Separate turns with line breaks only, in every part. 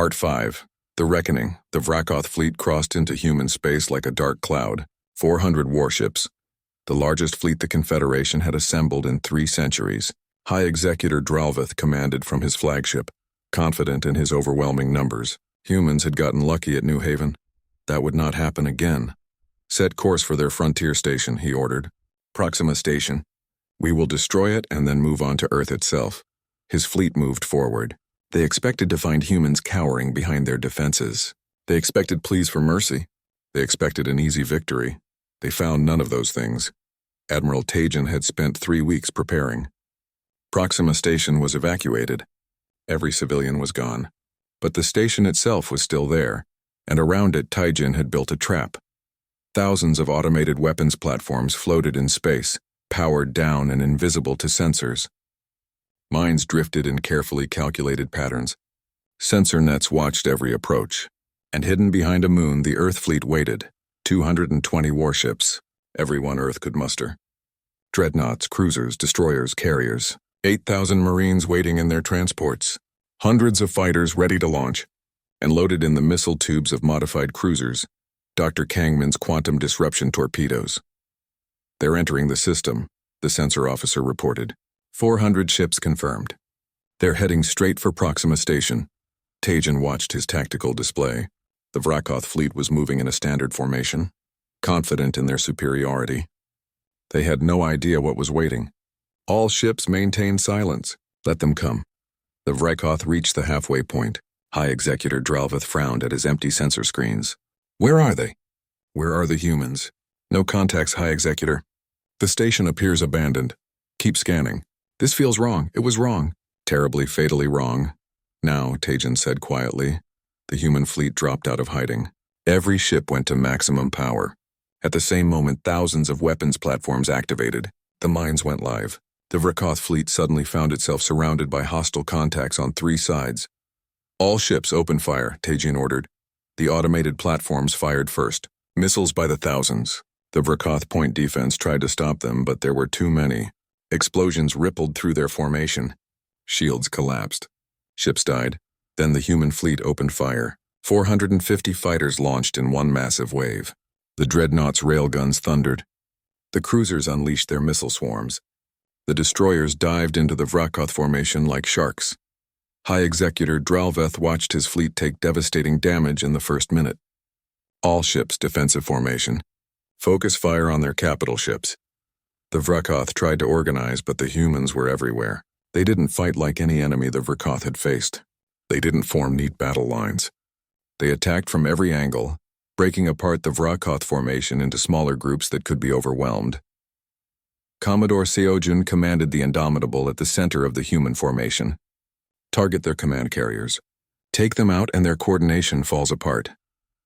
Part 5. The Reckoning. The Vrakoth fleet crossed into human space like a dark cloud. 400 warships. The largest fleet the Confederation had assembled in 3 centuries. High Executor Dralvith commanded from his flagship, confident in his overwhelming numbers. Humans had gotten lucky at New Haven. That would not happen again. Set course for their frontier station, he ordered. Proxima Station. We will destroy it and then move on to Earth itself. His fleet moved forward. They expected to find humans cowering behind their defenses. They expected pleas for mercy. They expected an easy victory. They found none of those things. Admiral Tajan had spent 3 weeks preparing. Proxima Station was evacuated. Every civilian was gone. But the station itself was still there, and around it Tajan had built a trap. Thousands of automated weapons platforms floated in space, powered down and invisible to sensors. Mines drifted in carefully calculated patterns. Sensor nets watched every approach. And hidden behind a moon, the Earth fleet waited. 220 warships, every one Earth could muster. Dreadnoughts, cruisers, destroyers, carriers. 8,000 Marines waiting in their transports. Hundreds of fighters ready to launch. And loaded in the missile tubes of modified cruisers, Dr. Kangman's quantum disruption torpedoes. They're entering the system, the sensor officer reported. 400 ships confirmed. They're heading straight for Proxima Station. Tajan watched his tactical display. The Vrakoth fleet was moving in a standard formation, confident in their superiority. They had no idea what was waiting. All ships maintained silence. Let them come. The Vrakoth reached the halfway point. High Executor Dralvith frowned at his empty sensor screens. Where are they? Where are the humans? No contacts, High Executor. The station appears abandoned. Keep scanning. This feels wrong. It was wrong. Terribly, fatally wrong. Now, Tajan said quietly. The human fleet dropped out of hiding. Every ship went to maximum power. At the same moment, thousands of weapons platforms activated. The mines went live. The Vrakoth fleet suddenly found itself surrounded by hostile contacts on 3 sides. All ships open fire, Tajan ordered. The automated platforms fired first. Missiles by the thousands. The Vrakoth point defense tried to stop them, but there were too many. Explosions rippled through their formation. Shields collapsed. Ships died. Then the human fleet opened fire. 450 fighters launched in one massive wave. The dreadnoughts' railguns thundered. The cruisers unleashed their missile swarms. The destroyers dived into the Vrakoth formation like sharks. High Executor Dralvith watched his fleet take devastating damage in the first minute. All ships defensive formation. Focus fire on their capital ships. The Vrakoth tried to organize, but the humans were everywhere. They didn't fight like any enemy the Vrakoth had faced. They didn't form neat battle lines. They attacked from every angle, breaking apart the Vrakoth formation into smaller groups that could be overwhelmed. Commodore Seojun commanded the Indomitable at the center of the human formation. Target their command carriers. Take them out and their coordination falls apart.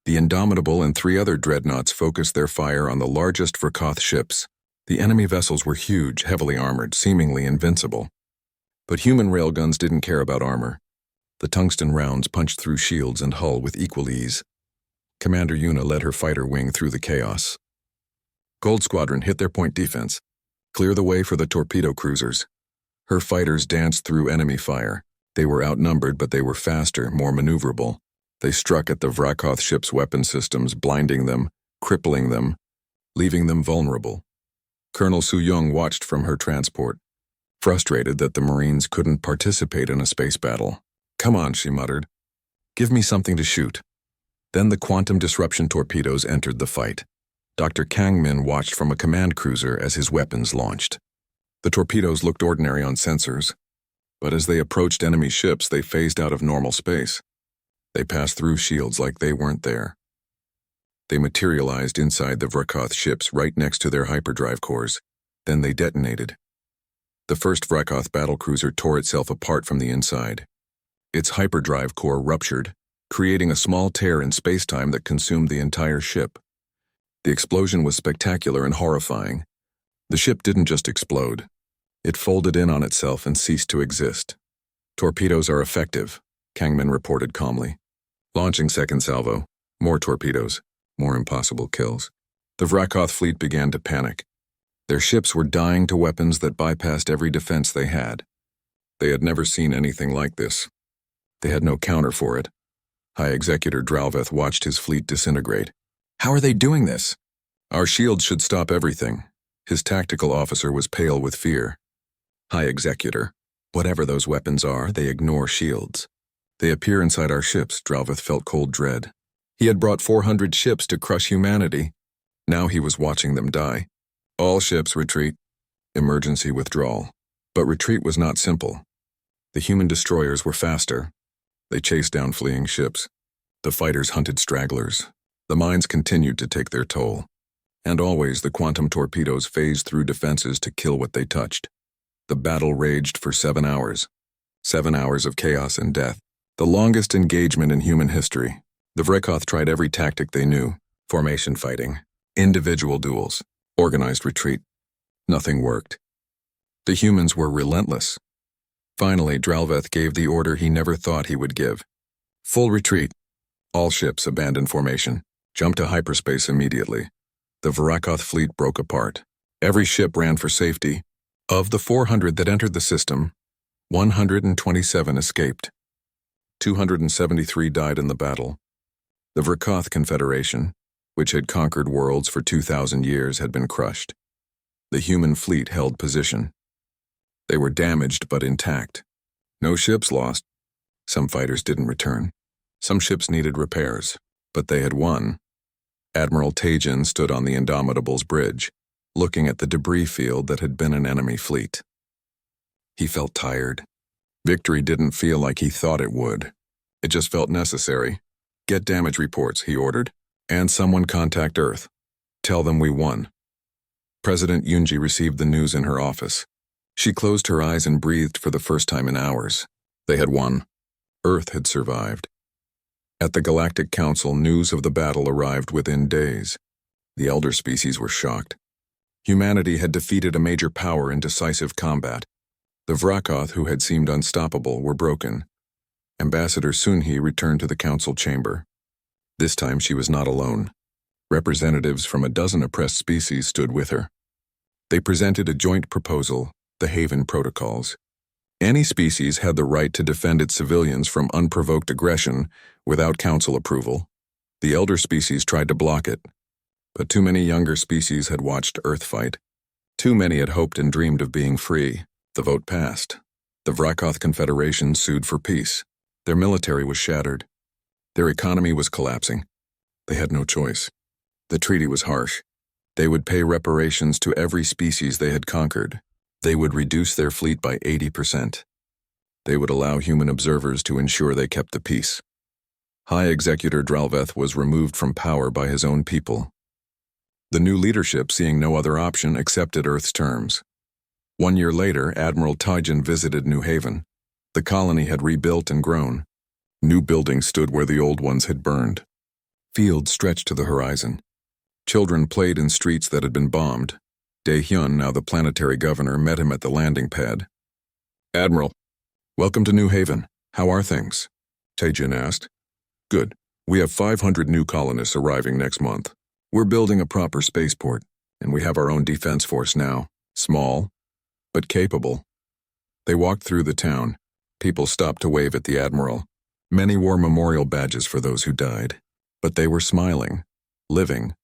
The Indomitable and 3 other dreadnoughts focused their fire on the largest Vrakoth ships. The enemy vessels were huge, heavily armored, seemingly invincible. But human railguns didn't care about armor. The tungsten rounds punched through shields and hull with equal ease. Commander Yuna led her fighter wing through the chaos. Gold Squadron hit their point defense. Clear the way for the torpedo cruisers. Her fighters danced through enemy fire. They were outnumbered, but they were faster, more maneuverable. They struck at the Vrakoth ships' weapon systems, blinding them, crippling them, leaving them vulnerable. Colonel Su-young watched from her transport, frustrated that the Marines couldn't participate in a space battle. Come on, she muttered. Give me something to shoot. Then the quantum disruption torpedoes entered the fight. Dr. Kangman watched from a command cruiser as his weapons launched. The torpedoes looked ordinary on sensors, but as they approached enemy ships, they phased out of normal space. They passed through shields like they weren't there. They materialized inside the Vrakoth ships right next to their hyperdrive cores. Then they detonated. The first Vrakoth battlecruiser tore itself apart from the inside. Its hyperdrive core ruptured, creating a small tear in space-time that consumed the entire ship. The explosion was spectacular and horrifying. The ship didn't just explode. It folded in on itself and ceased to exist. Torpedoes are effective, Kangman reported calmly. Launching second salvo. More torpedoes. More impossible kills. The Vrakoth fleet began to panic. Their ships were dying to weapons that bypassed every defense they had. They had never seen anything like this. They had no counter for it. High Executor Dralveth watched his fleet disintegrate. How are they doing this? Our shields should stop everything. His tactical officer was pale with fear. High Executor, whatever those weapons are, they ignore shields. They appear inside our ships, Dralveth felt cold dread. He had brought 400 ships to crush humanity. Now he was watching them die. All ships retreat. Emergency withdrawal. But retreat was not simple. The human destroyers were faster. They chased down fleeing ships. The fighters hunted stragglers. The mines continued to take their toll. And always the quantum torpedoes phased through defenses to kill what they touched. The battle raged for 7 hours. 7 hours of chaos and death. The longest engagement in human history. The Vrekoth tried every tactic they knew. Formation fighting. Individual duels. Organized retreat. Nothing worked. The humans were relentless. Finally, Dralveth gave the order he never thought he would give. Full retreat. All ships abandon formation. Jump to hyperspace immediately. The Vrekoth fleet broke apart. Every ship ran for safety. Of the 400 that entered the system, 127 escaped. 273 died in the battle. The Vrekoth Confederation, which had conquered worlds for 2,000 years, had been crushed. The human fleet held position. They were damaged but intact. No ships lost. Some fighters didn't return. Some ships needed repairs, but they had won. Admiral Tajin stood on the Indomitable's bridge, looking at the debris field that had been an enemy fleet. He felt tired. Victory didn't feel like he thought it would. It just felt necessary. Get damage reports, he ordered, and someone contact Earth. Tell them we won. President Yunji received the news in her office. She closed her eyes and breathed for the first time in hours. They had won. Earth had survived. At the Galactic Council, news of the battle arrived within days. The elder species were shocked. Humanity had defeated a major power in decisive combat. The Vrekoth, who had seemed unstoppable, were broken. Ambassador Sunhee returned to the council chamber. This time she was not alone. Representatives from a dozen oppressed species stood with her. They presented a joint proposal, the Haven Protocols. Any species had the right to defend its civilians from unprovoked aggression without council approval. The elder species tried to block it, but too many younger species had watched Earth fight. Too many had hoped and dreamed of being free. The vote passed. The Vrekoth Confederation sued for peace. Their military was shattered. Their economy was collapsing. They had no choice. The treaty was harsh. They would pay reparations to every species they had conquered. They would reduce their fleet by 80%. They would allow human observers to ensure they kept the peace. High Executor Dralveth was removed from power by his own people. The new leadership, seeing no other option, accepted Earth's terms. 1 year later, Admiral Tajin visited New Haven. The colony had rebuilt and grown. New buildings stood where the old ones had burned. Fields stretched to the horizon. Children played in streets that had been bombed. Dae-hyun, now the planetary governor, met him at the landing pad. Admiral, welcome to New Haven. How are things? Tajin asked. Good. We have 500 new colonists arriving next month. We're building a proper spaceport, and we have our own defense force now. Small, but capable. They walked through the town. People stopped to wave at the Admiral. Many wore memorial badges for those who died. But they were smiling, living,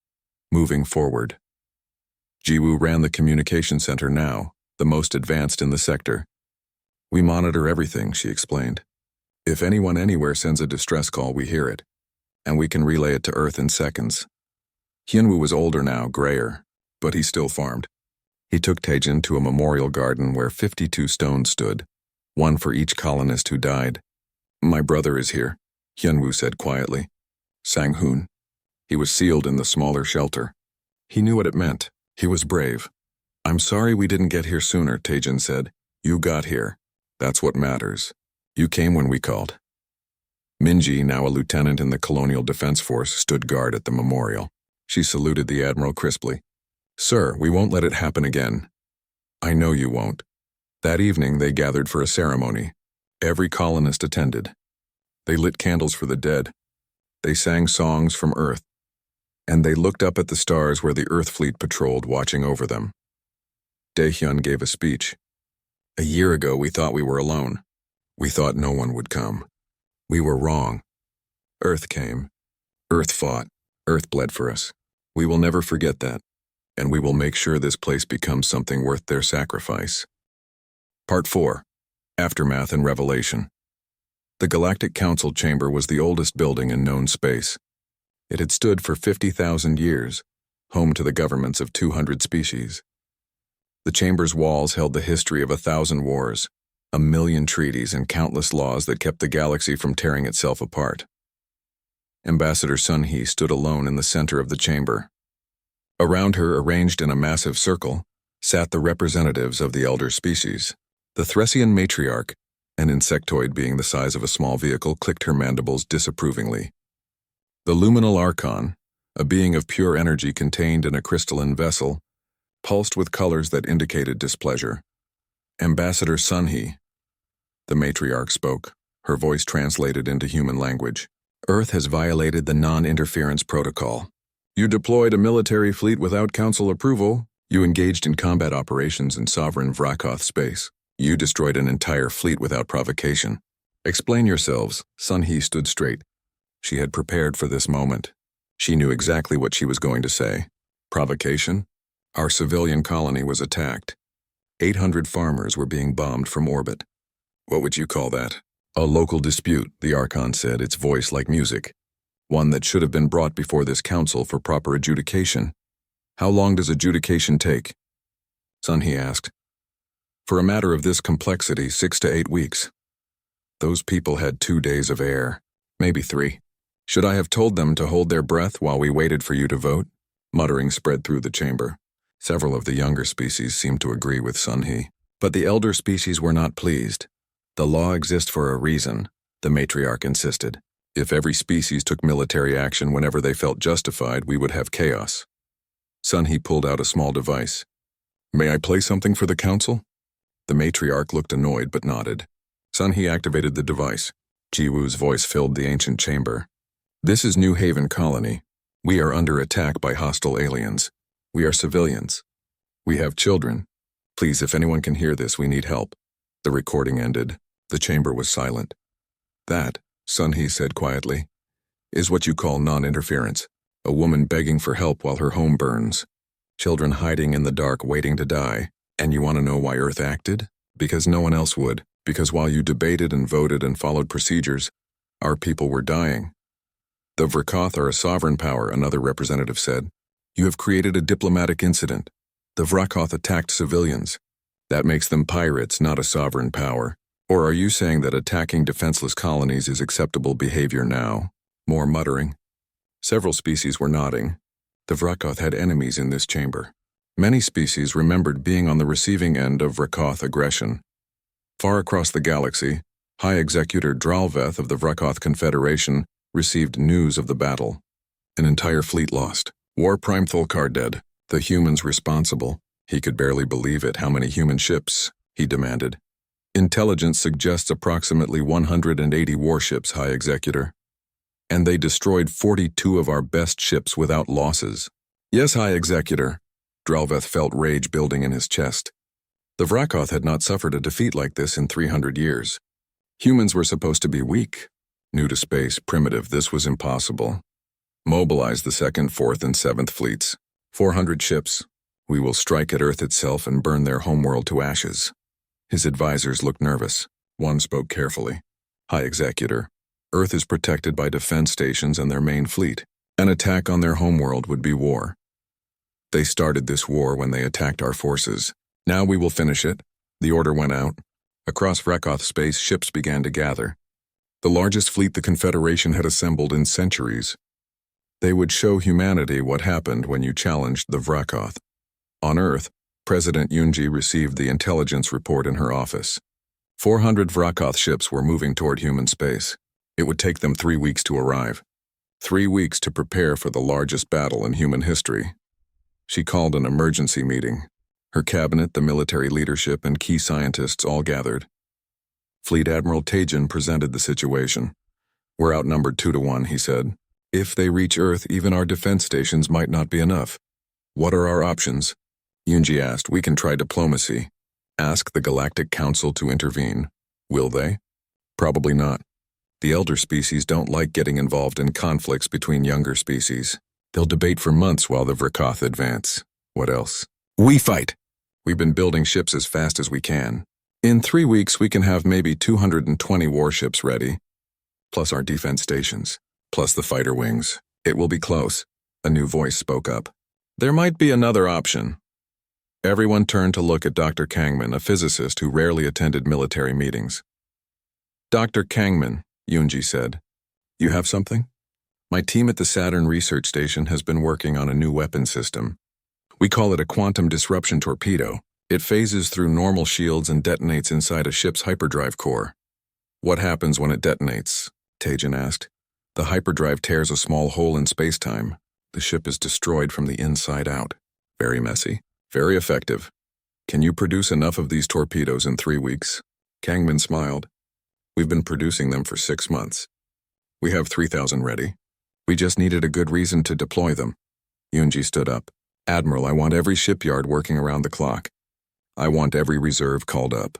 moving forward. Jiwoo ran the communication center now, the most advanced in the sector. We monitor everything, she explained. If anyone anywhere sends a distress call, we hear it, and we can relay it to Earth in seconds. Hyunwoo was older now, grayer, but he still farmed. He took Tajin to a memorial garden where 52 stones stood, one for each colonist who died. My brother is here, Hyunwoo said quietly. Sang-hoon. He was sealed in the smaller shelter. He knew what it meant. He was brave. I'm sorry we didn't get here sooner, Tajin said. You got here. That's what matters. You came when we called. Minji, now a lieutenant in the Colonial Defense Force, stood guard at the memorial. She saluted the Admiral crisply. Sir, we won't let it happen again. I know you won't. That evening they gathered for a ceremony. Every colonist attended. They lit candles for the dead. They sang songs from Earth. And they looked up at the stars where the Earth fleet patrolled, watching over them. Dae-hyun gave a speech. A year ago we thought we were alone. We thought no one would come. We were wrong. Earth came. Earth fought. Earth bled for us. We will never forget that, and we will make sure this place becomes something worth their sacrifice. Part 4. Aftermath and Revelation. The Galactic Council Chamber was the oldest building in known space. It had stood for 50,000 years, home to the governments of 200 species. The chamber's walls held the history of 1,000 wars, 1,000,000 treaties, and countless laws that kept the galaxy from tearing itself apart. Ambassador Sun He stood alone in the center of the chamber. Around her, arranged in a massive circle, sat the representatives of the elder species. The Threesian matriarch, an insectoid being the size of a small vehicle, clicked her mandibles disapprovingly. The luminal archon, a being of pure energy contained in a crystalline vessel, pulsed with colors that indicated displeasure. Ambassador Sun He, the matriarch spoke, her voice translated into human language. Earth has violated the non-interference protocol. You deployed a military fleet without council approval. You engaged in combat operations in sovereign Vrakoth space. You destroyed an entire fleet without provocation. Explain yourselves. Sun He stood straight. She had prepared for this moment. She knew exactly what she was going to say. Provocation? Our civilian colony was attacked. 800 farmers were being bombed from orbit. What would you call that? A local dispute, the Archon said, its voice like music. One that should have been brought before this council for proper adjudication. How long does adjudication take? Sun He asked. For a matter of this complexity, 6 to 8 weeks. Those people had 2 days of air, maybe 3. Should I have told them to hold their breath while we waited for you to vote? Muttering spread through the chamber. Several of the younger species seemed to agree with Sun He, but the elder species were not pleased. The law exists for a reason, the matriarch insisted. If every species took military action whenever they felt justified, we would have chaos. Sun He pulled out a small device. May I play something for the council? The matriarch looked annoyed but nodded. Sun He activated the device. Jiwoo's voice filled the ancient chamber. This is New Haven Colony. We are under attack by hostile aliens. We are civilians. We have children. Please, if anyone can hear this, we need help. The recording ended. The chamber was silent. That, Sun He said quietly, is what you call non-interference. A woman begging for help while her home burns. Children hiding in the dark waiting to die. And you want to know why Earth acted? Because no one else would. Because while you debated and voted and followed procedures, our people were dying. The Vrakoth are a sovereign power, another representative said. You have created a diplomatic incident. The Vrakoth attacked civilians. That makes them pirates, not a sovereign power. Or are you saying that attacking defenseless colonies is acceptable behavior now? More muttering. Several species were nodding. The Vrakoth had enemies in this chamber. Many species remembered being on the receiving end of Vrakoth aggression. Far across the galaxy, High Executor Dralveth of the Vrakoth Confederation received news of the battle. An entire fleet lost. War Prime Thulkar dead. The humans responsible. He could barely believe it. How many human ships? He demanded. Intelligence suggests approximately 180 warships, High Executor. And they destroyed 42 of our best ships without losses. Yes, High Executor. Dralveth felt rage building in his chest. The Vrakoth had not suffered a defeat like this in 300 years. Humans were supposed to be weak. New to space, primitive, this was impossible. Mobilize the 2nd, 4th, and 7th fleets. 400 ships. We will strike at Earth itself and burn their homeworld to ashes. His advisors looked nervous. One spoke carefully. High Executor, Earth is protected by defense stations and their main fleet. An attack on their homeworld would be war. They started this war when they attacked our forces. Now we will finish it. The order went out. Across Vrakoth space, ships began to gather. The largest fleet the Confederation had assembled in centuries. They would show humanity what happened when you challenged the Vrakoth. On Earth, President Yunji received the intelligence report in her office. 400 Vrakoth ships were moving toward human space. It would take them 3 weeks to arrive. 3 weeks to prepare for the largest battle in human history. She called an emergency meeting. Her cabinet, the military leadership, and key scientists all gathered. Fleet Admiral Tajin presented the situation. We're outnumbered 2 to 1, he said. If they reach Earth, even our defense stations might not be enough. What are our options? Yunji asked. We can try diplomacy. Ask the Galactic Council to intervene. Will they? Probably not. The elder species don't like getting involved in conflicts between younger species. They'll debate for months while the Vrakoth advance. What else? We fight! We've been building ships as fast as we can. In 3 weeks, we can have maybe 220 warships ready, plus our defense stations, plus the fighter wings. It will be close. A new voice spoke up. There might be another option. Everyone turned to look at Dr. Kangman, a physicist who rarely attended military meetings. Dr. Kangman, Yunji said, you have something? My team at the Saturn Research Station has been working on a new weapon system. We call it a quantum disruption torpedo. It phases through normal shields and detonates inside a ship's hyperdrive core. What happens when it detonates? Tejan asked. The hyperdrive tears a small hole in space-time. The ship is destroyed from the inside out. Very messy, very effective. Can you produce enough of these torpedoes in 3 weeks? Kangman smiled. We've been producing them for 6 months. We have 3,000 ready. We just needed a good reason to deploy them. Yunji stood up. Admiral, I want every shipyard working around the clock. I want every reserve called up.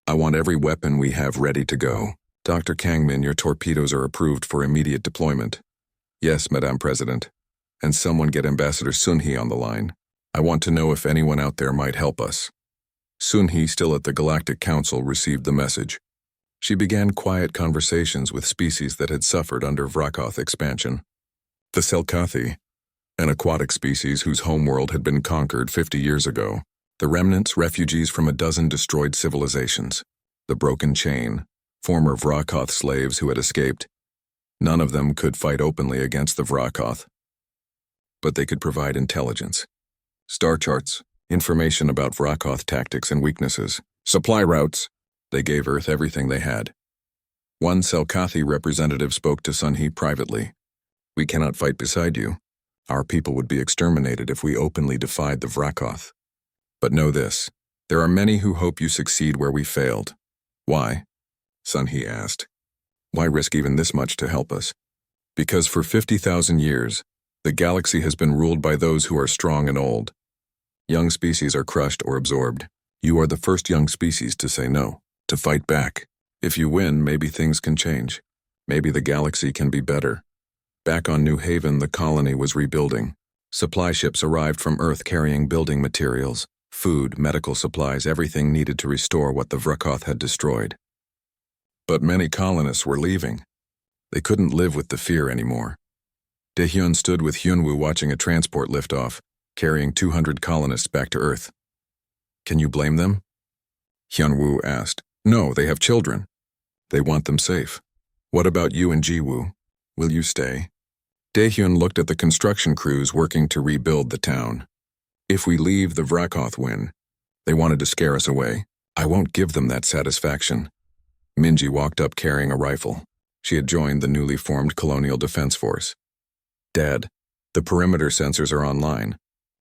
I want every weapon we have ready to go. Dr. Kangman, your torpedoes are approved for immediate deployment. Yes, Madame President. And someone get Ambassador Sunhee on the line. I want to know if anyone out there might help us. Sunhee, still at the Galactic Council, received the message. She began quiet conversations with species that had suffered under Vrakoth expansion. The Selkathi, an aquatic species whose homeworld had been conquered 50 years ago. The remnants, refugees from a dozen destroyed civilizations. The Broken Chain, former Vrakoth slaves who had escaped. None of them could fight openly against the Vrakoth, but they could provide intelligence. Star charts, information about Vrakoth tactics and weaknesses, supply routes. They gave Earth everything they had. One Selkathi representative spoke to Sunhee privately. We cannot fight beside you. Our people would be exterminated if we openly defied the Vrakoth. But know this, there are many who hope you succeed where we failed. Why? Sunhee asked. Why risk even this much to help us? Because for 50,000 years, the galaxy has been ruled by those who are strong and old. Young species are crushed or absorbed. You are the first young species to say no, to fight back. If you win, maybe things can change. Maybe the galaxy can be better. Back on New Haven, the colony was rebuilding. Supply ships arrived from Earth carrying building materials, food, medical supplies, everything needed to restore what the Vrakoth had destroyed. But many colonists were leaving. They couldn't live with the fear anymore. Daehyun stood with Hyunwoo watching a transport lift off, carrying 200 colonists back to Earth. Can you blame them? Hyunwoo asked. No, they have children. They want them safe. What about you and Jiwoo? Will you stay? Daehyun looked at the construction crews working to rebuild the town. If we leave, the Vrakoth win. They wanted to scare us away. I won't give them that satisfaction. Minji walked up carrying a rifle. She had joined the newly formed Colonial Defense Force. Dad, the perimeter sensors are online.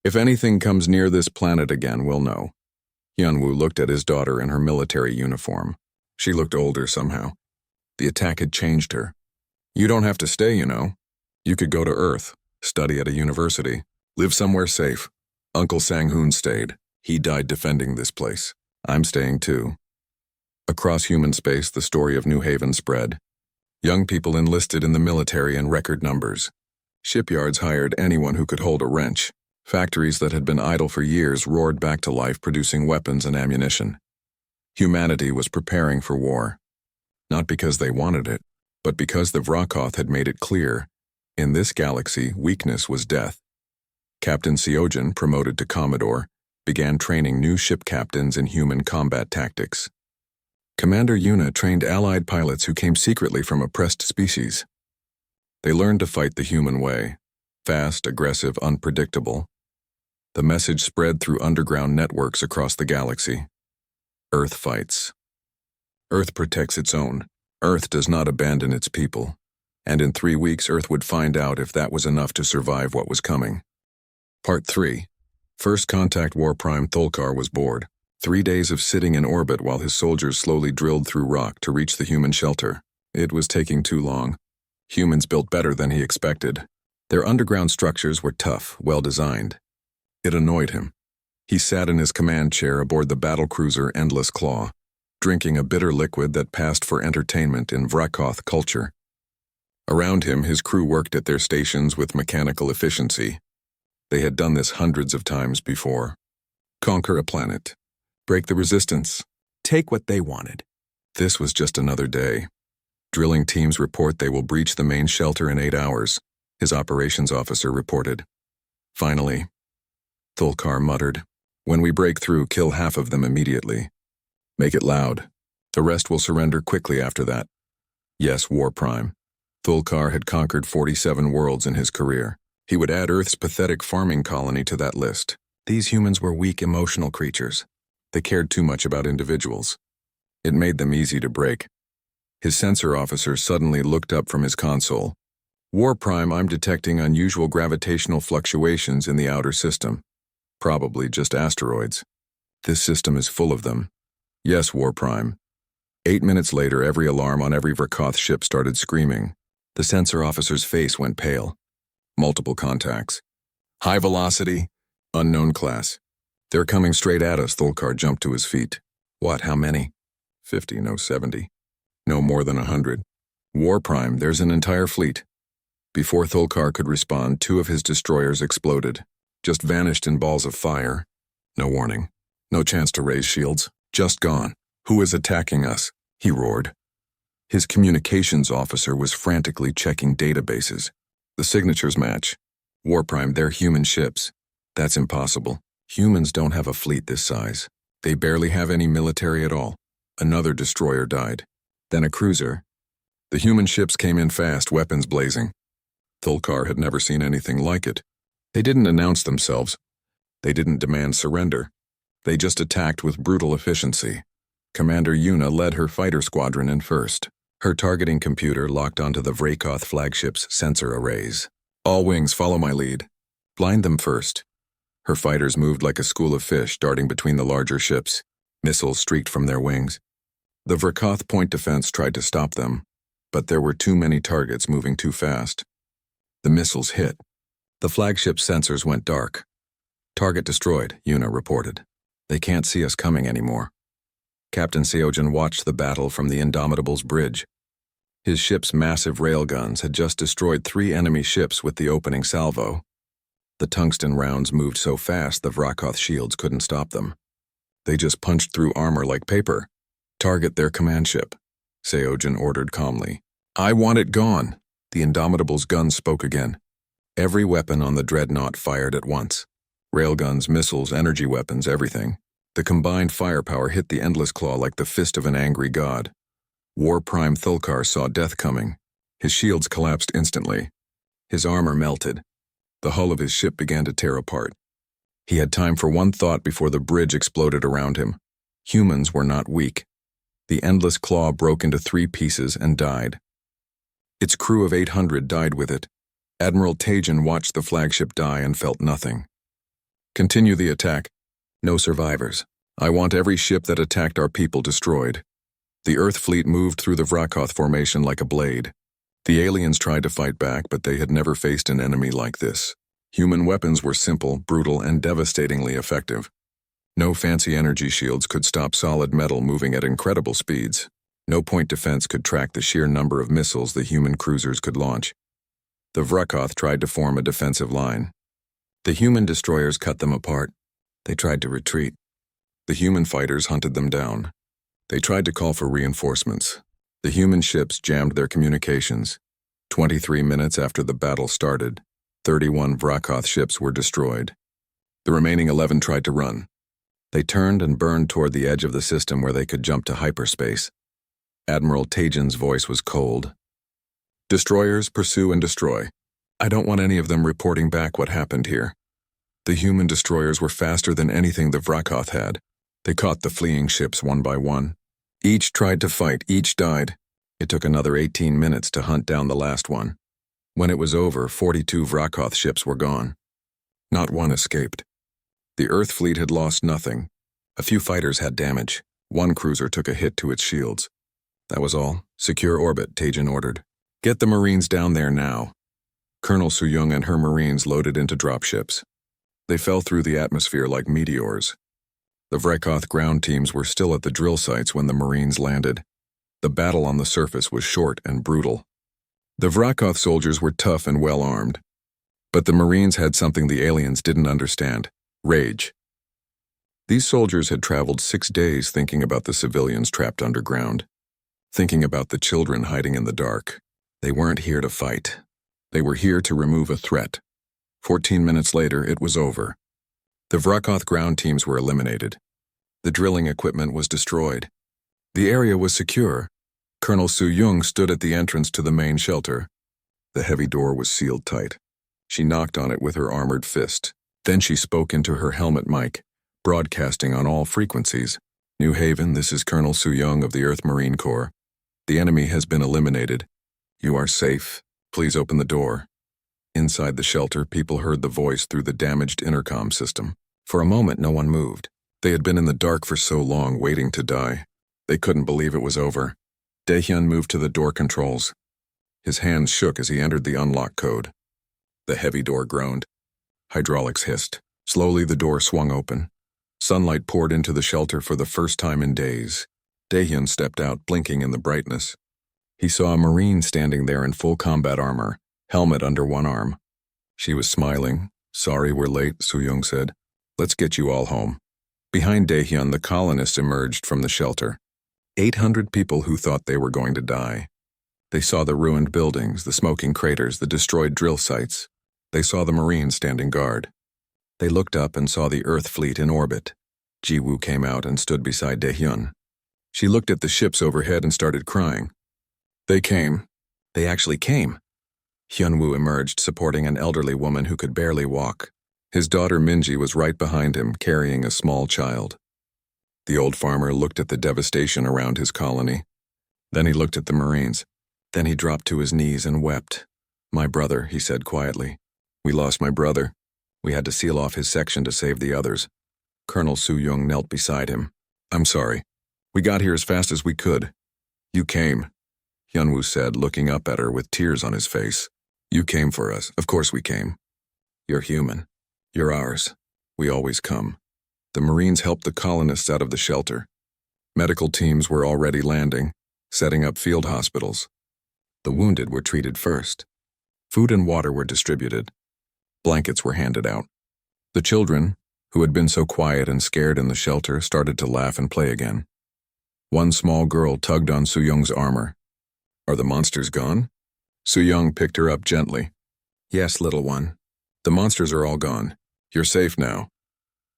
If anything comes near this planet again, we'll know. Hyunwoo looked at his daughter in her military uniform. She looked older somehow. The attack had changed her. You don't have to stay, you know. You could go to Earth, study at a university, live somewhere safe. Uncle Sang-hoon stayed. He died defending this place. I'm staying too. Across human space, the story of New Haven spread. Young people enlisted in the military in record numbers. Shipyards hired anyone who could hold a wrench. Factories that had been idle for years roared back to life, producing weapons and ammunition. Humanity was preparing for war. Not because they wanted it, but because the Vrakoth had made it clear, in this galaxy, weakness was death. Captain Seojin, promoted to Commodore, began training new ship captains in human combat tactics. Commander Yuna trained Allied pilots who came secretly from oppressed species. They learned to fight the human way, fast, aggressive, unpredictable. The message spread through underground networks across the galaxy. Earth fights. Earth protects its own. Earth does not abandon its people. And in 3 weeks, Earth would find out if that was enough to survive what was coming. Part 3. First Contact War Prime Thulkar was bored. 3 days of sitting in orbit while his soldiers slowly drilled through rock to reach the human shelter. It was taking too long. Humans built better than he expected. Their underground structures were tough, well-designed. It annoyed him. He sat in his command chair aboard the battlecruiser Endless Claw. drinking a bitter liquid that passed for entertainment in Vrakoth culture. Around him, his crew worked at their stations with mechanical efficiency. They had done this hundreds of times before. Conquer a planet. Break the resistance. Take what they wanted. This was just another day. Drilling teams report they will breach the main shelter in 8 hours, his operations officer reported. Finally, Thulkar muttered, "When we break through, kill half of them immediately. Make it loud. The rest will surrender quickly after that." Yes, War Prime. Thulkar had conquered 47 worlds in his career. He would add Earth's pathetic farming colony to that list. These humans were weak, emotional creatures. They cared too much about individuals. It made them easy to break. His sensor officer suddenly looked up from his console. "War Prime, I'm detecting unusual gravitational fluctuations in the outer system. Probably just asteroids. This system is full of them." "Yes, War Prime." 8 minutes later, every alarm on every Vrakoth ship started screaming. The sensor officer's face went pale. Multiple contacts. "High velocity, unknown class. They're coming straight at us." Thulkar jumped to his feet. "What, how many?" 50, no 70. No more than 100. "War Prime, there's an entire fleet." Before Thulkar could respond, 2 of his destroyers exploded. Just vanished in balls of fire. No warning. No chance to raise shields. Just gone. "Who is attacking us?" he roared. His communications officer was frantically checking databases. The signatures match. "War Prime, they're human ships." "That's impossible. Humans don't have a fleet this size. They barely have any military at all." Another destroyer died. Then a cruiser. The human ships came in fast, weapons blazing. Thulkar had never seen anything like it. They didn't announce themselves. They didn't demand surrender. They just attacked with brutal efficiency. Commander Yuna led her fighter squadron in first. Her targeting computer locked onto the Vrakoth flagship's sensor arrays. "All wings, follow my lead. Blind them first." Her fighters moved like a school of fish darting between the larger ships. Missiles streaked from their wings. The Vrakoth point defense tried to stop them, but there were too many targets moving too fast. The missiles hit. The flagship's sensors went dark. "Target destroyed," Yuna reported. "They can't see us coming anymore." Captain Seogen watched the battle from the Indomitable's bridge. His ship's massive railguns had just destroyed 3 enemy ships with the opening salvo. The tungsten rounds moved so fast the Vrakoth shields couldn't stop them. They just punched through armor like paper. "Target their command ship," Seogen ordered calmly. "I want it gone." The Indomitable's guns spoke again. Every weapon on the dreadnought fired at once. Railguns, missiles, energy weapons, everything. The combined firepower hit the Endless Claw like the fist of an angry god. War Prime Thulkar saw death coming. His shields collapsed instantly. His armor melted. The hull of his ship began to tear apart. He had time for one thought before the bridge exploded around him. Humans were not weak. The Endless Claw broke into 3 pieces and died. Its crew of 800 died with it. Admiral Tajan watched the flagship die and felt nothing. "Continue the attack. No survivors. I want every ship that attacked our people destroyed." The Earth fleet moved through the Vrakoth formation like a blade. The aliens tried to fight back, but they had never faced an enemy like this. Human weapons were simple, brutal, and devastatingly effective. No fancy energy shields could stop solid metal moving at incredible speeds. No point defense could track the sheer number of missiles the human cruisers could launch. The Vrakoth tried to form a defensive line. The human destroyers cut them apart. They tried to retreat. The human fighters hunted them down. They tried to call for reinforcements. The human ships jammed their communications. 23 minutes after the battle started, 31 Vrakoth ships were destroyed. The remaining 11 tried to run. They turned and burned toward the edge of the system where they could jump to hyperspace. Admiral Tajan's voice was cold. "Destroyers, pursue and destroy. I don't want any of them reporting back what happened here." The human destroyers were faster than anything the Vrakoth had. They caught the fleeing ships one by one. Each tried to fight, each died. It took another 18 minutes to hunt down the last one. When it was over, 42 Vrakoth ships were gone. Not one escaped. The Earth fleet had lost nothing. A few fighters had damage. One cruiser took a hit to its shields. That was all. "Secure orbit," Tajan ordered. "Get the Marines down there now." Colonel Suyung and her Marines loaded into dropships. They fell through the atmosphere like meteors. The Vrekoth ground teams were still at the drill sites when the Marines landed. The battle on the surface was short and brutal. The Vrekoth soldiers were tough and well-armed. But the Marines had something the aliens didn't understand: rage. These soldiers had traveled 6 days thinking about the civilians trapped underground, thinking about the children hiding in the dark. They weren't here to fight. They were here to remove a threat. 14 minutes later, it was over. The Vrekoth ground teams were eliminated. The drilling equipment was destroyed. The area was secure. Colonel Su-Yung stood at the entrance to the main shelter. The heavy door was sealed tight. She knocked on it with her armored fist. Then she spoke into her helmet mic, broadcasting on all frequencies. New Haven, this is Colonel Su-Yung of the Earth Marine Corps. The enemy has been eliminated. You are safe. Please open the door. Inside the shelter, people heard the voice through the damaged intercom system. For a moment, no one moved. They had been in the dark for so long, waiting to die. They couldn't believe it was over. Daehyun moved to the door controls. His hands shook as he entered the unlock code. The heavy door groaned. Hydraulics hissed. Slowly, the door swung open. Sunlight poured into the shelter for the first time in days. Daehyun stepped out, blinking in the brightness. He saw a Marine standing there in full combat armor, helmet under one arm. She was smiling. Sorry we're late, Su-Yung said. Let's get you all home. Behind Daehyun, the colonists emerged from the shelter. 800 people who thought they were going to die. They saw the ruined buildings, the smoking craters, the destroyed drill sites. They saw the Marines standing guard. They looked up and saw the Earth fleet in orbit. Ji-woo came out and stood beside Daehyun. She looked at the ships overhead and started crying. They came. They actually came. Hyun-woo emerged, supporting an elderly woman who could barely walk. His daughter Minji was right behind him, carrying a small child. The old farmer looked at the devastation around his colony. Then he looked at the Marines. Then he dropped to his knees and wept. My brother, he said quietly. We lost my brother. We had to seal off his section to save the others. Colonel Su-Yung knelt beside him. I'm sorry. We got here as fast as we could. You came, Hyun-woo said, looking up at her with tears on his face. You came for us. Of course we came. You're human. You're ours. We always come. The Marines helped the colonists out of the shelter. Medical teams were already landing, setting up field hospitals. The wounded were treated first. Food and water were distributed. Blankets were handed out. The children, who had been so quiet and scared in the shelter, started to laugh and play again. One small girl tugged on Su-Young's armor. Are the monsters gone? Su-Yung picked her up gently. Yes, little one. The monsters are all gone. You're safe now.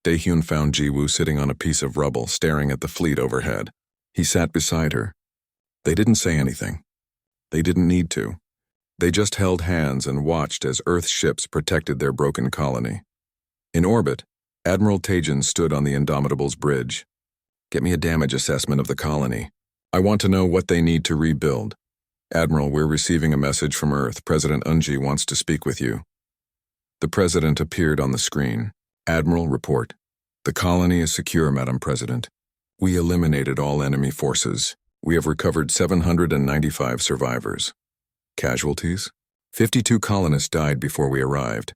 Daehyun found Ji-woo sitting on a piece of rubble, staring at the fleet overhead. He sat beside her. They didn't say anything. They didn't need to. They just held hands and watched as Earth ships protected their broken colony. In orbit, Admiral Taejin stood on the Indomitable's bridge. Get me a damage assessment of the colony. I want to know what they need to rebuild. Admiral, we're receiving a message from Earth. President Eunji wants to speak with you. The president appeared on the screen. Admiral, report. The colony is secure, Madam President. We eliminated all enemy forces. We have recovered 795 survivors. Casualties? 52 colonists died before we arrived.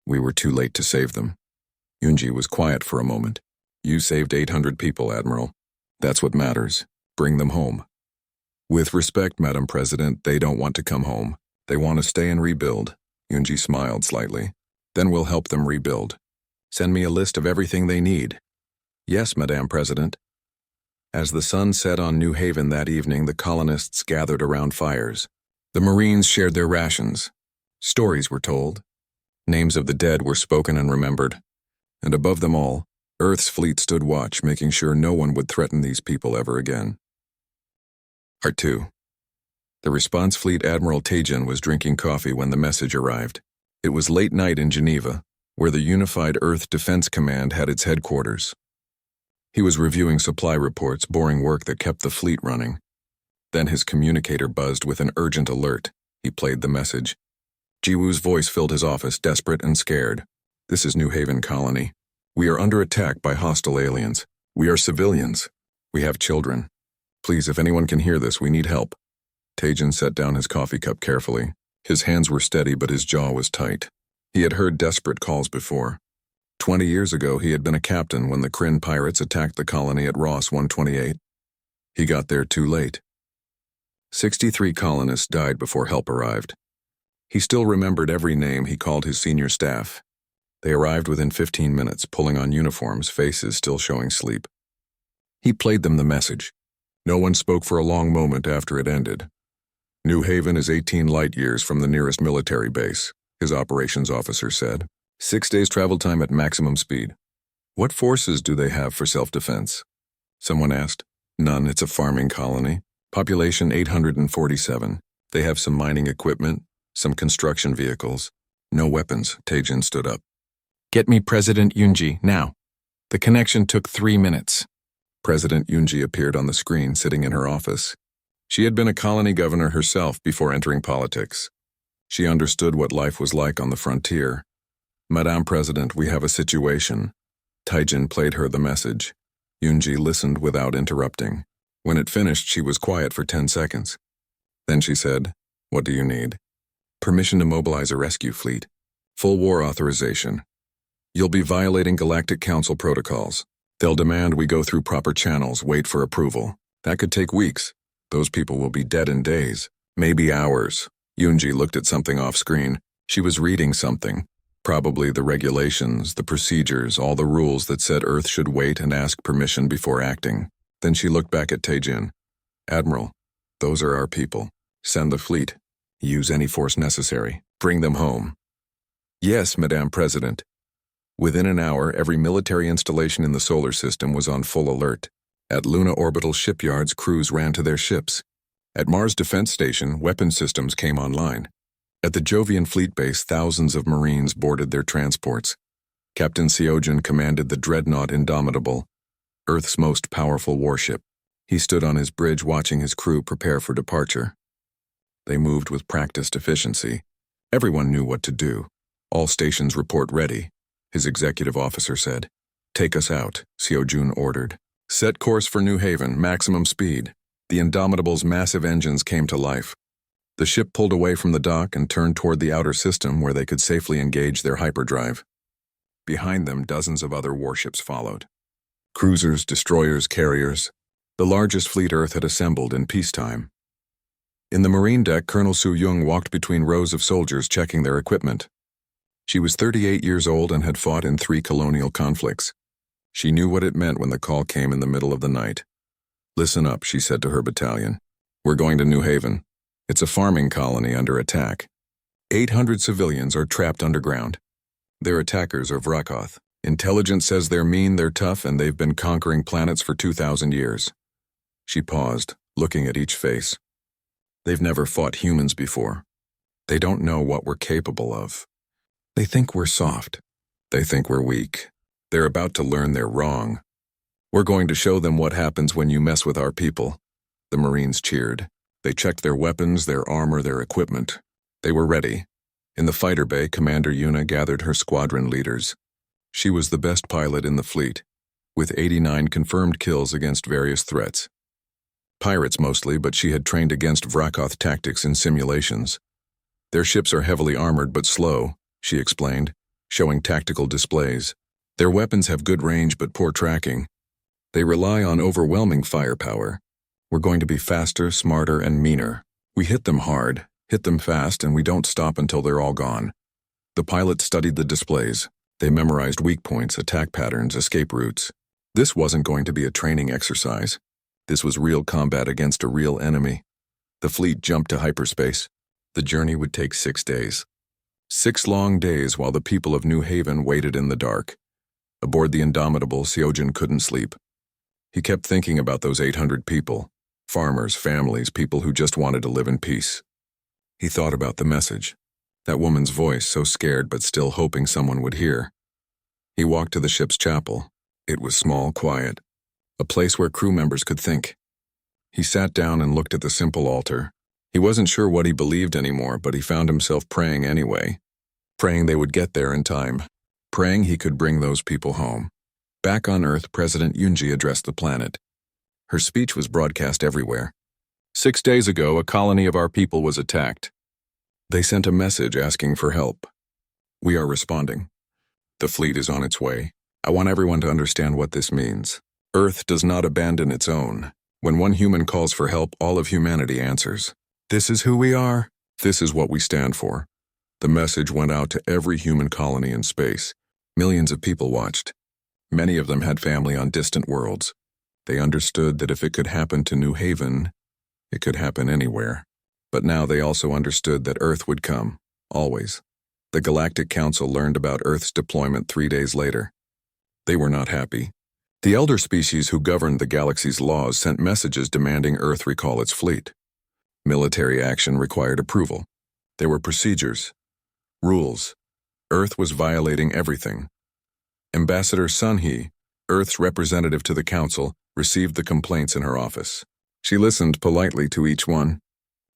We were too late to save them. Eunji was quiet for a moment. You saved 800 people, Admiral. That's what matters. Bring them home. With respect, Madam President, they don't want to come home. They want to stay and rebuild. Eunji smiled slightly. Then we'll help them rebuild. Send me a list of everything they need. Yes, Madam President. As the sun set on New Haven that evening, the colonists gathered around fires. The Marines shared their rations. Stories were told. Names of the dead were spoken and remembered. And above them all, Earth's fleet stood watch, making sure no one would threaten these people ever again. Part 2. The response fleet Admiral Taejin was drinking coffee when the message arrived. It was late night in Geneva, where the Unified Earth Defense Command had its headquarters. He was reviewing supply reports, boring work that kept the fleet running. Then his communicator buzzed with an urgent alert. He played the message. Ji-woo's voice filled his office, desperate and scared. This is New Haven Colony. We are under attack by hostile aliens. We are civilians. We have children. Please, if anyone can hear this, we need help. Taejin set down his coffee cup carefully. His hands were steady, but his jaw was tight. He had heard desperate calls before. 20 years ago, he had been a captain when the Kryn pirates attacked the colony at Ross 128. He got there too late. 63 colonists died before help arrived. He still remembered every name he called his senior staff. They arrived within 15 minutes, pulling on uniforms, faces still showing sleep. He played them the message. No one spoke for a long moment after it ended. New Haven is 18 light years from the nearest military base, his operations officer said. 6 days travel time at maximum speed. What forces do they have for self-defense? Someone asked. None, it's a farming colony. Population 847. They have some mining equipment, some construction vehicles. No weapons, Taejin stood up. Get me President Yoonji, now. The connection took 3 minutes. President Yoonji appeared on the screen, sitting in her office. She had been a colony governor herself before entering politics. She understood what life was like on the frontier. Madame President, we have a situation. Taejin played her the message. Yoonji listened without interrupting. When it finished, she was quiet for 10 seconds. Then she said, What do you need? Permission to mobilize a rescue fleet. Full war authorization. You'll be violating Galactic Council protocols. They'll demand we go through proper channels, wait for approval. That could take weeks. Those people will be dead in days, maybe hours. Yoonji looked at something off screen. She was reading something. Probably the regulations, the procedures, all the rules that said Earth should wait and ask permission before acting. Then she looked back at Taejin. Admiral, those are our people. Send the fleet. Use any force necessary. Bring them home. Yes, Madame President. Within an hour, every military installation in the solar system was on full alert. At Luna orbital shipyards, crews ran to their ships. At Mars Defense Station, weapon systems came online. At the Jovian Fleet Base, thousands of Marines boarded their transports. Captain Seojin commanded the dreadnought Indomitable, Earth's most powerful warship. He stood on his bridge watching his crew prepare for departure. They moved with practiced efficiency. Everyone knew what to do. All stations report ready, his executive officer said. Take us out, Seojun ordered. Set course for New Haven, maximum speed. The Indomitable's massive engines came to life. The ship pulled away from the dock and turned toward the outer system where they could safely engage their hyperdrive. Behind them, dozens of other warships followed. Cruisers, destroyers, carriers. The largest fleet Earth had assembled in peacetime. In the marine deck, Colonel Soo-young walked between rows of soldiers checking their equipment. She was 38 years old and had fought in 3 colonial conflicts. She knew what it meant when the call came in the middle of the night. Listen up, she said to her battalion. We're going to New Haven. It's a farming colony under attack. 800 civilians are trapped underground. Their attackers are Vrakoth. Intelligence says they're mean, they're tough, and they've been conquering planets for 2,000 years. She paused, looking at each face. They've never fought humans before. They don't know what we're capable of. They think we're soft. They think we're weak. They're about to learn they're wrong. We're going to show them what happens when you mess with our people. The Marines cheered. They checked their weapons, their armor, their equipment. They were ready. In the fighter bay, Commander Yuna gathered her squadron leaders. She was the best pilot in the fleet, with 89 confirmed kills against various threats. Pirates mostly, but she had trained against Vrakoth tactics in simulations. Their ships are heavily armored but slow, she explained, showing tactical displays. Their weapons have good range but poor tracking. They rely on overwhelming firepower. We're going to be faster, smarter, and meaner. We hit them hard, hit them fast, and we don't stop until they're all gone. The pilots studied the displays. They memorized weak points, attack patterns, escape routes. This wasn't going to be a training exercise. This was real combat against a real enemy. The fleet jumped to hyperspace. The journey would take 6 days. 6 long days while the people of New Haven waited in the dark. Aboard the Indomitable, Seojin couldn't sleep. He kept thinking about those 800 people. Farmers, families, people who just wanted to live in peace. He thought about the message. That woman's voice, so scared but still hoping someone would hear. He walked to the ship's chapel. It was small, quiet. A place where crew members could think. He sat down and looked at the simple altar. He wasn't sure what he believed anymore, but he found himself praying anyway. Praying they would get there in time. Praying he could bring those people home. Back on Earth, President Yoonji addressed the planet. Her speech was broadcast everywhere. 6 days ago, a colony of our people was attacked. They sent a message asking for help. We are responding. The fleet is on its way. I want everyone to understand what this means. Earth does not abandon its own. When one human calls for help, all of humanity answers. This is who we are. This is what we stand for. The message went out to every human colony in space. Millions of people watched. Many of them had family on distant worlds. They understood that if it could happen to New Haven, it could happen anywhere. But now they also understood that Earth would come, always. The Galactic Council learned about Earth's deployment 3 days later. They were not happy. The elder species who governed the galaxy's laws sent messages demanding Earth recall its fleet. Military action required approval. There were procedures, rules. Earth was violating everything. Ambassador Sunhee, Earth's representative to the Council, received the complaints in her office. She listened politely to each one.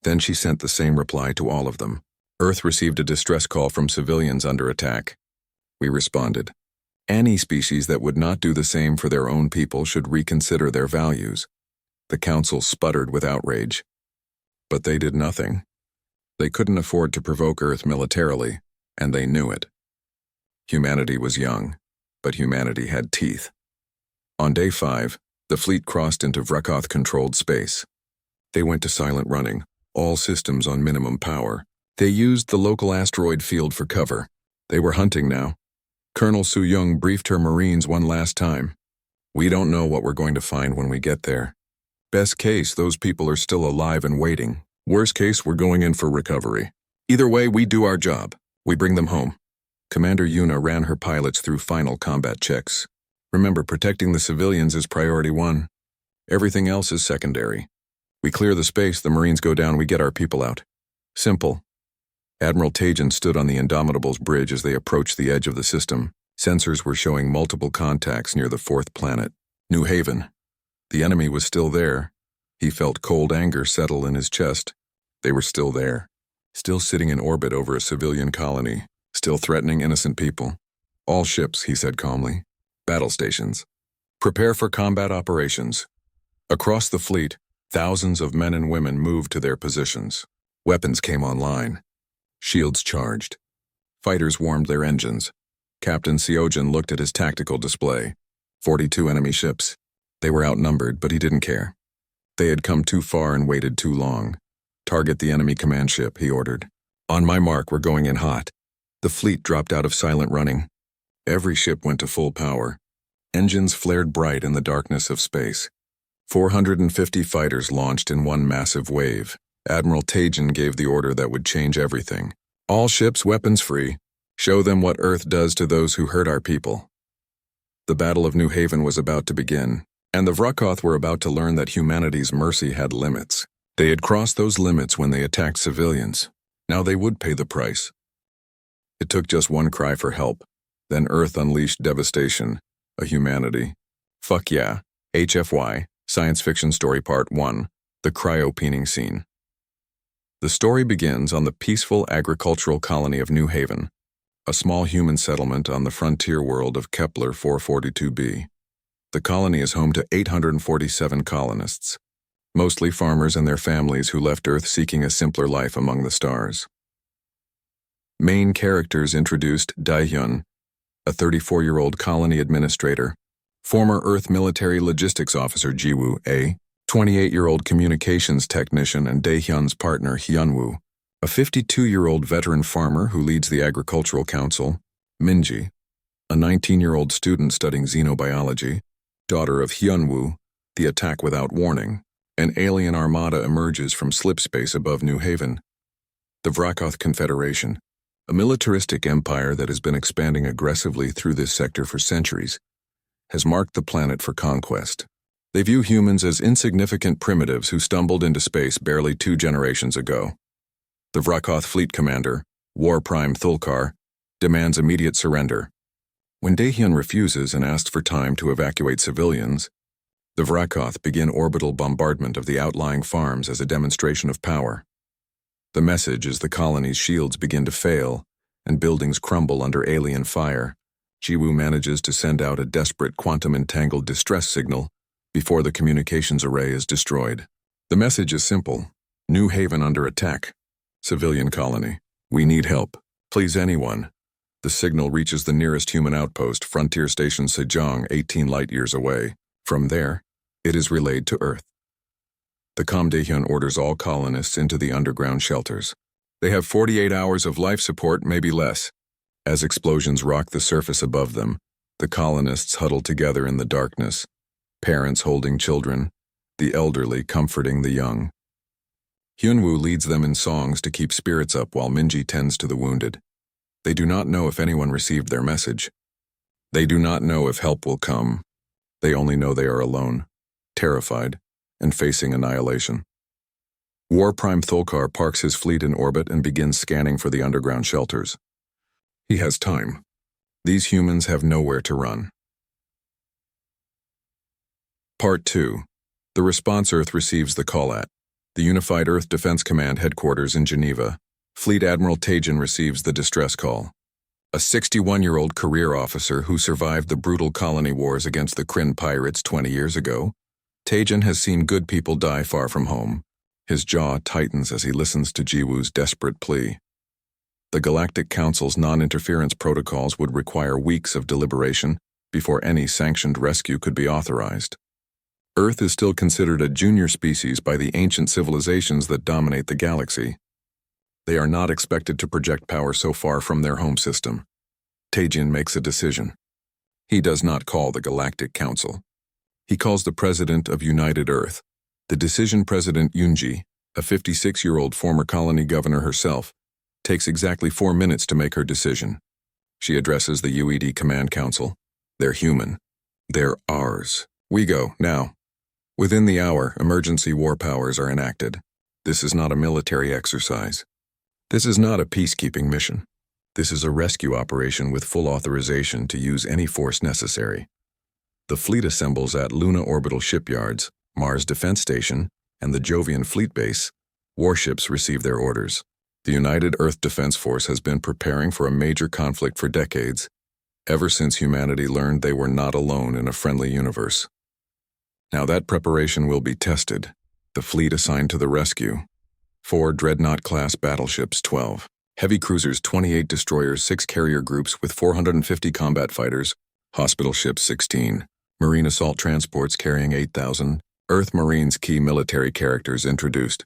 Then she sent the same reply to all of them. Earth received a distress call from civilians under attack. We responded. Any species that would not do the same for their own people should reconsider their values. The Council sputtered with outrage. But they did nothing. They couldn't afford to provoke Earth militarily, and they knew it. Humanity was young, but humanity had teeth. On day 5, the fleet crossed into Vrakoth-controlled space. They went to silent running, all systems on minimum power. They used the local asteroid field for cover. They were hunting now. Colonel Su-Young briefed her Marines one last time. We don't know what we're going to find when we get there. Best case, those people are still alive and waiting. Worst case, we're going in for recovery. Either way, we do our job. We bring them home. Commander Yuna ran her pilots through final combat checks. Remember, protecting the civilians is priority 1. Everything else is secondary. We clear the space, the Marines go down, we get our people out. Simple. Admiral Tajan stood on the Indomitable's bridge as they approached the edge of the system. Sensors were showing multiple contacts near the 4th planet, New Haven. The enemy was still there. He felt cold anger settle in his chest. They were still there, still sitting in orbit over a civilian colony, still threatening innocent people. All ships, he said calmly. Battle stations. Prepare for combat operations. Across the fleet, thousands of men and women moved to their positions. Weapons came online. Shields charged. Fighters warmed their engines. Captain Seojin looked at his tactical display. 42 enemy ships. They were outnumbered, but he didn't care. They had come too far and waited too long. Target the enemy command ship, he ordered. On my mark, we're going in hot. The fleet dropped out of silent running. Every ship went to full power. Engines flared bright in the darkness of space. 450 fighters launched in one massive wave. Admiral Tajan gave the order that would change everything. All ships weapons free. Show them what Earth does to those who hurt our people. The Battle of New Haven was about to begin, and the Vrakoth were about to learn that humanity's mercy had limits. They had crossed those limits when they attacked civilians. Now they would pay the price. It took just one cry for help. Then Earth unleashed devastation. A humanity. Fuck yeah. HFY, Science Fiction Story Part 1, The Cryo-Peening Scene. The story begins on the peaceful agricultural colony of New Haven, a small human settlement on the frontier world of Kepler 442b. The colony is home to 847 colonists, mostly farmers and their families who left Earth seeking a simpler life among the stars. Main characters introduced: Daehyun, a 34-year-old colony administrator; former Earth military logistics officer Jiwoo, a 28-year-old communications technician and Daehyun's partner Hyunwoo; a 52-year-old veteran farmer who leads the Agricultural Council, Minji; a 19-year-old student studying xenobiology, daughter of Hyunwoo. The attack without warning. An alien armada emerges from slipspace above New Haven. The Vrakoth Confederation, a militaristic empire that has been expanding aggressively through this sector for centuries, has marked the planet for conquest. They view humans as insignificant primitives who stumbled into space barely 2 generations ago. The Vrakoth fleet commander, War Prime Thulkar, demands immediate surrender. When Daehyun refuses and asks for time to evacuate civilians, the Vrakoth begin orbital bombardment of the outlying farms as a demonstration of power. The message is the colony's shields begin to fail and buildings crumble under alien fire. Jiwoo manages to send out a desperate quantum-entangled distress signal before the communications array is destroyed. The message is simple: New Haven under attack. Civilian colony. We need help. Please anyone. The signal reaches the nearest human outpost, Frontier Station Sejong, 18 light-years away. From there, it is relayed to Earth. The Com Daehyun orders all colonists into the underground shelters. They have 48 hours of life support, maybe less. As explosions rock the surface above them, the colonists huddle together in the darkness, parents holding children, the elderly comforting the young. Hyunwoo leads them in songs to keep spirits up while Minji tends to the wounded. They do not know if anyone received their message. They do not know if help will come. They only know they are alone, terrified, and facing annihilation. War Prime Thulkar parks his fleet in orbit and begins scanning for the underground shelters. He has time. These humans have nowhere to run. Part 2. The response Earth receives the call at the Unified Earth Defense Command headquarters in Geneva. Fleet Admiral Taejin receives the distress call. A 61-year-old career officer who survived the brutal colony wars against the Kryn pirates 20 years ago, Taejin has seen good people die far from home. His jaw tightens as he listens to Jiwoo's desperate plea. The Galactic Council's non-interference protocols would require weeks of deliberation before any sanctioned rescue could be authorized. Earth is still considered a junior species by the ancient civilizations that dominate the galaxy. They are not expected to project power so far from their home system. Taejin makes a decision. He does not call the Galactic Council. He calls the President of United Earth. The decision President Yoonji, a 56-year-old former colony governor herself, takes exactly 4 minutes to make her decision. She addresses the UED Command Council. They're human. They're ours. We go, now. Within the hour, emergency war powers are enacted. This is not a military exercise. This is not a peacekeeping mission. This is a rescue operation with full authorization to use any force necessary. The fleet assembles at Luna Orbital Shipyards, Mars Defense Station, and the Jovian Fleet Base. Warships receive their orders. The United Earth Defense Force has been preparing for a major conflict for decades, ever since humanity learned they were not alone in a friendly universe. Now that preparation will be tested. The fleet assigned to the rescue: 4 Dreadnought-class battleships, 12 heavy cruisers, 28 destroyers, 6 carrier groups with 450 combat fighters, hospital ships 16, marine assault transports carrying 8,000, Earth Marines. Key military characters introduced: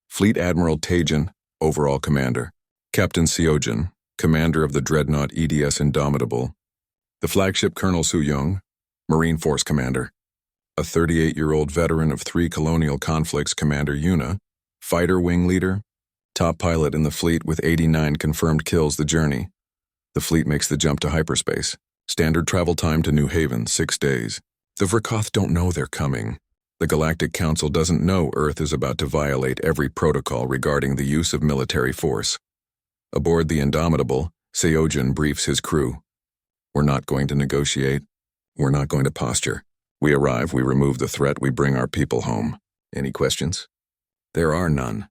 Fleet Admiral Taejin, overall commander; Captain Seojin, commander of the dreadnought EDS Indomitable; the flagship Colonel Soo-young, Marine Force commander; a 38-year-old veteran of 3 colonial conflicts, Commander Yuna, fighter wing leader, top pilot in the fleet with 89 confirmed kills. The journey. The fleet makes the jump to hyperspace. Standard travel time to New Haven, 6 days. The Vrkoth don't know they're coming. The Galactic Council doesn't know Earth is about to violate every protocol regarding the use of military force. Aboard the Indomitable, Seojin briefs his crew. We're not going to negotiate. We're not going to posture. We arrive, we remove the threat, we bring our people home. Any questions? There are none.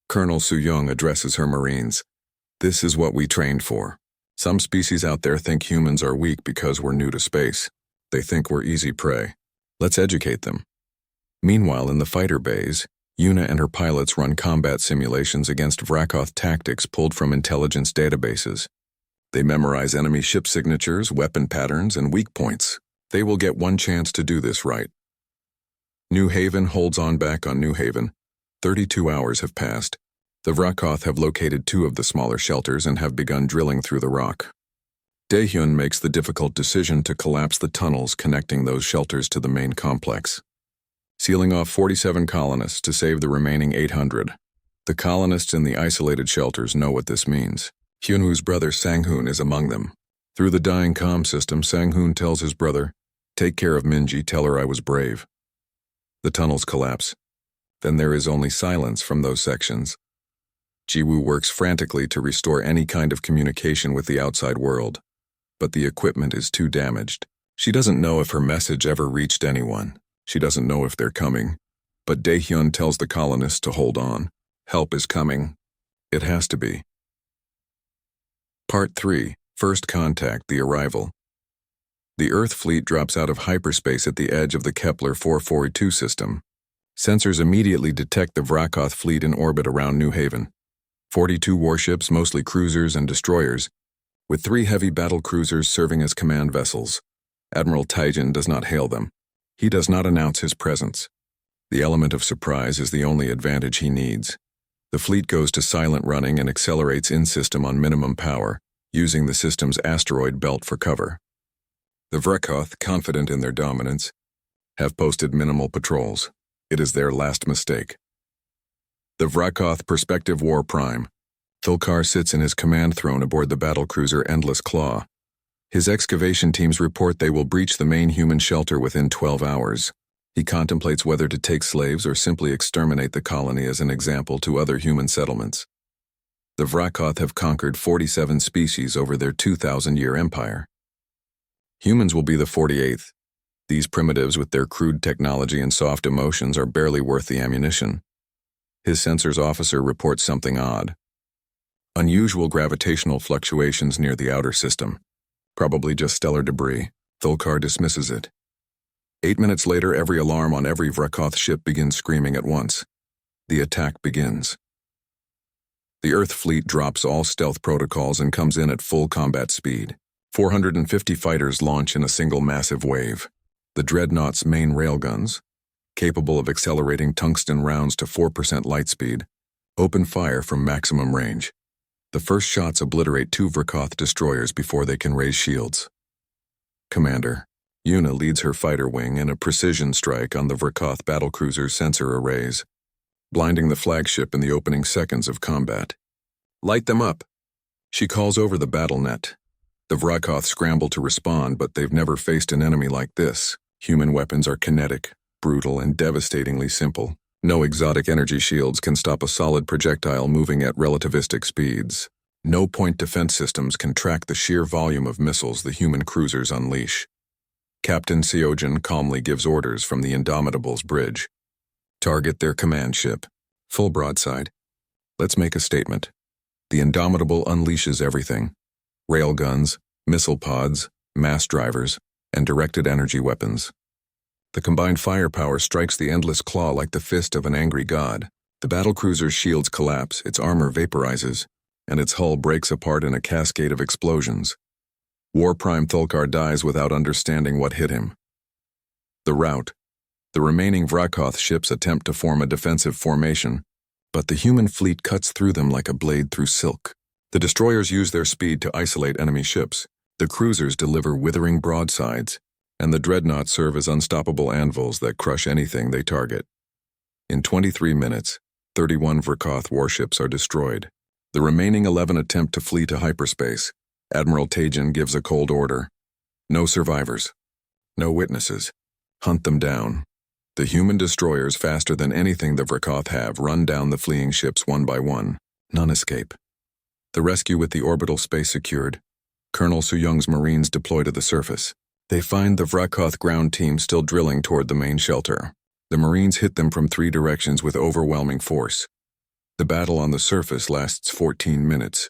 Colonel Soo-young addresses her Marines. This is what we trained for. Some species out there think humans are weak because we're new to space. They think we're easy prey. Let's educate them. Meanwhile, in the fighter bays, Yuna and her pilots run combat simulations against Vrkoth tactics pulled from intelligence databases. They memorize enemy ship signatures, weapon patterns, and weak points. They will get one chance to do this right. New Haven holds on. Back on New Haven, 32 hours have passed. The Vrkoth have located 2 of the smaller shelters and have begun drilling through the rock. Daehyun makes the difficult decision to collapse the tunnels connecting those shelters to the main complex, sealing off 47 colonists to save the remaining 800. The colonists in the isolated shelters know what this means. Hyunwoo's brother Sang-hoon is among them. Through the dying comm system, Sang-hoon tells his brother, "Take care of Minji, tell her I was brave." The tunnels collapse. Then there is only silence from those sections. Jiwoo works frantically to restore any kind of communication with the outside world, but the equipment is too damaged. She doesn't know if her message ever reached anyone. She doesn't know if they're coming. But Daehyun tells the colonists to hold on. Help is coming. It has to be. Part 3. First Contact, the Arrival. The Earth fleet drops out of hyperspace at the edge of the Kepler 442 system. Sensors immediately detect the Vrkoth fleet in orbit around New Haven. 42 warships, mostly cruisers and destroyers, with 3 heavy battle cruisers serving as command vessels. Admiral Taijin does not hail them. He does not announce his presence. The element of surprise is the only advantage he needs. The fleet goes to silent running and accelerates in-system on minimum power, using the system's asteroid belt for cover. The Vrekoth, confident in their dominance, have posted minimal patrols. It is their last mistake. The Vrekoth Perspective War Prime. Thulkar sits in his command throne aboard the battlecruiser Endless Claw. His excavation teams report they will breach the main human shelter within 12 hours. He contemplates whether to take slaves or simply exterminate the colony as an example to other human settlements. The Vrekoth have conquered 47 species over their 2,000-year empire. Humans will be the 48th. These primitives with their crude technology and soft emotions are barely worth the ammunition. His sensors officer reports something odd. Unusual gravitational fluctuations near the outer system. Probably just stellar debris. Thulkar dismisses it. 8 minutes later, every alarm on every Vrekoth ship begins screaming at once. The attack begins. The Earth fleet drops all stealth protocols and comes in at full combat speed. 450 fighters launch in a single massive wave. The Dreadnought's main railguns, capable of accelerating tungsten rounds to 4% light speed, open fire from maximum range. The first shots obliterate 2 Vrekoth destroyers before they can raise shields. Commander Yuna leads her fighter wing in a precision strike on the Vrekoth battlecruiser's sensor arrays, blinding the flagship in the opening seconds of combat. Light them up! She calls over the battle net. The Vrekoth scramble to respond, but they've never faced an enemy like this. Human weapons are kinetic, brutal, and devastatingly simple. No exotic energy shields can stop a solid projectile moving at relativistic speeds. No point defense systems can track the sheer volume of missiles the human cruisers unleash. Captain Seojin calmly gives orders from the Indomitable's bridge. Target their command ship. Full broadside. Let's make a statement. The Indomitable unleashes everything. Railguns, missile pods, mass drivers, and directed energy weapons. The combined firepower strikes the Endless Claw like the fist of an angry god. The battlecruiser's shields collapse, its armor vaporizes, and its hull breaks apart in a cascade of explosions. War Prime Thulkar dies without understanding what hit him. The rout. The remaining Vrekoth ships attempt to form a defensive formation, but the human fleet cuts through them like a blade through silk. The destroyers use their speed to isolate enemy ships. The cruisers deliver withering broadsides, and the dreadnoughts serve as unstoppable anvils that crush anything they target. In 23 minutes, 31 Vrekoth warships are destroyed. The remaining 11 attempt to flee to hyperspace. Admiral Taijin gives a cold order. No survivors. No witnesses. Hunt them down. The human destroyers, faster than anything the Vrekoth have, run down the fleeing ships one by one. None escape. The rescue with the orbital space secured. Colonel Suyong's Marines deploy to the surface. They find the Vrekoth ground team still drilling toward the main shelter. The Marines hit them from 3 directions with overwhelming force. The battle on the surface lasts 14 minutes.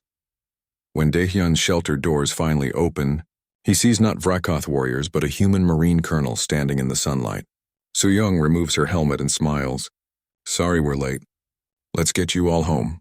When Daehyun's shelter doors finally open, he sees not Vrekoth warriors but a human Marine colonel standing in the sunlight. Suyong removes her helmet and smiles. Sorry we're late. Let's get you all home.